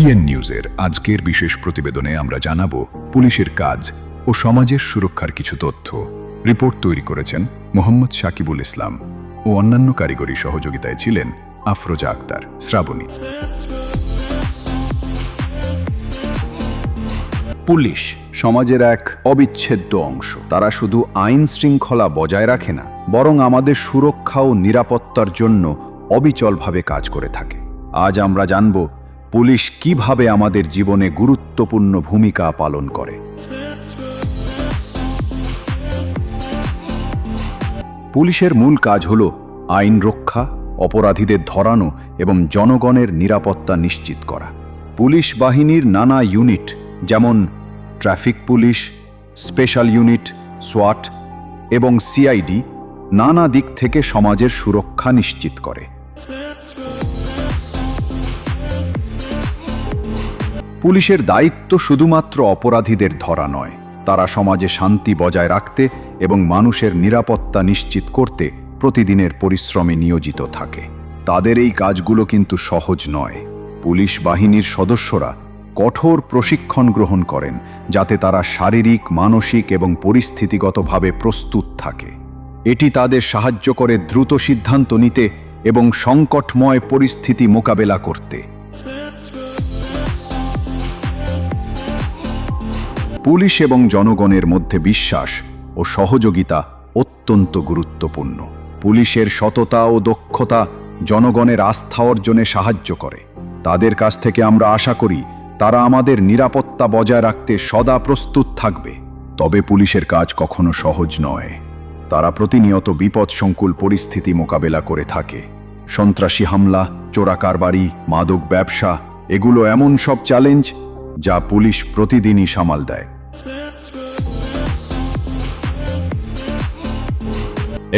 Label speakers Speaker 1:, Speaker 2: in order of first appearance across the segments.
Speaker 1: TN নিউজের আজকের বিশেষ প্রতিবেদনে আমরা জানাবো পুলিশের কাজ ও সমাজের সুরক্ষার কিছু তথ্য। রিপোর্ট তৈরি করেছেন মোহাম্মদ সাকিবুল ইসলাম ও অন্যান্য কারিগরি সহযোগিতায় ছিলেন আফরোজা আক্তার, শ্রাবণী।
Speaker 2: পুলিশ সমাজের এক অবিচ্ছেদ্য অংশ। তারা শুধু আইন শৃঙ্খলা বজায় রাখে না, বরং আমাদের সুরক্ষা ও নিরাপত্তার জন্য অবিচলভাবে কাজ করে থাকে। আজ আমরা জানব পুলিশ কিভাবে আমাদের জীবনে গুরুত্বপূর্ণ ভূমিকা পালন করে। পুলিশের মূল কাজ হল আইন রক্ষা, অপরাধীদের ধরানো এবং জনগণের নিরাপত্তা নিশ্চিত করা। পুলিশ বাহিনীর নানা ইউনিট যেমন ট্রাফিক পুলিশ, স্পেশাল ইউনিট, সোয়াট এবং সিআইডি নানা দিক থেকে সমাজের সুরক্ষা নিশ্চিত করে। পুলিশের দায়িত্ব শুধুমাত্র অপরাধীদের ধরা নয়, তারা সমাজে শান্তি বজায় রাখতে এবং মানুষের নিরাপত্তা নিশ্চিত করতে প্রতিদিনের পরিশ্রমে নিয়োজিত থাকে। তাদের এই কাজগুলো কিন্তু সহজ নয়। পুলিশ বাহিনীর সদস্যরা কঠোর প্রশিক্ষণ গ্রহণ করেন যাতে তারা শারীরিক, মানসিক এবং পরিস্থিতিগতভাবে প্রস্তুত থাকে। এটি তাদের সাহায্য করে দ্রুত সিদ্ধান্ত নিতে এবং সংকটময় পরিস্থিতি মোকাবেলা করতে। পুলিশ এবং জনগণের মধ্যে বিশ্বাস ও সহযোগিতা অত্যন্ত গুরুত্বপূর্ণ। পুলিশের সততা ও দক্ষতা জনগণের আস্থা অর্জনে সাহায্য করে। তাদের কাছ থেকে আমরা আশা করি তারা আমাদের নিরাপত্তা বজায় রাখতে সদা প্রস্তুত থাকবে। তবে পুলিশের কাজ কখনো সহজ নয়। তারা প্রতিনিয়ত বিপদসংকুল পরিস্থিতি মোকাবেলা করে থাকে। সন্ত্রাসী হামলা, চোরাকারবারি, মাদক ব্যবসা, এগুলো এমন সব চ্যালেঞ্জ যা পুলিশ প্রতিদিনই সামাল দেয়।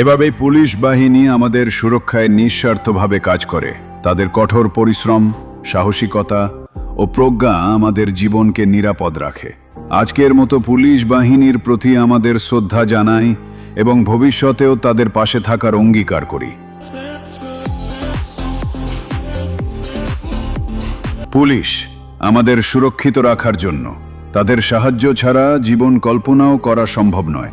Speaker 1: এভাবেই পুলিশ বাহিনী আমাদের সুরক্ষায় নিঃস্বার্থভাবে কাজ করে। তাদের কঠোর পরিশ্রম, সাহসিকতা ও প্রজ্ঞা আমাদের জীবনকে নিরাপদ রাখে। আজকের মতো পুলিশ বাহিনীর প্রতি আমাদের শ্রদ্ধা জানাই এবং ভবিষ্যতেও তাদের পাশে থাকার অঙ্গীকার করি। পুলিশ আমাদের সুরক্ষিত রাখার জন্য, তাদের সাহায্য ছাড়া জীবন কল্পনাও করা সম্ভব নয়।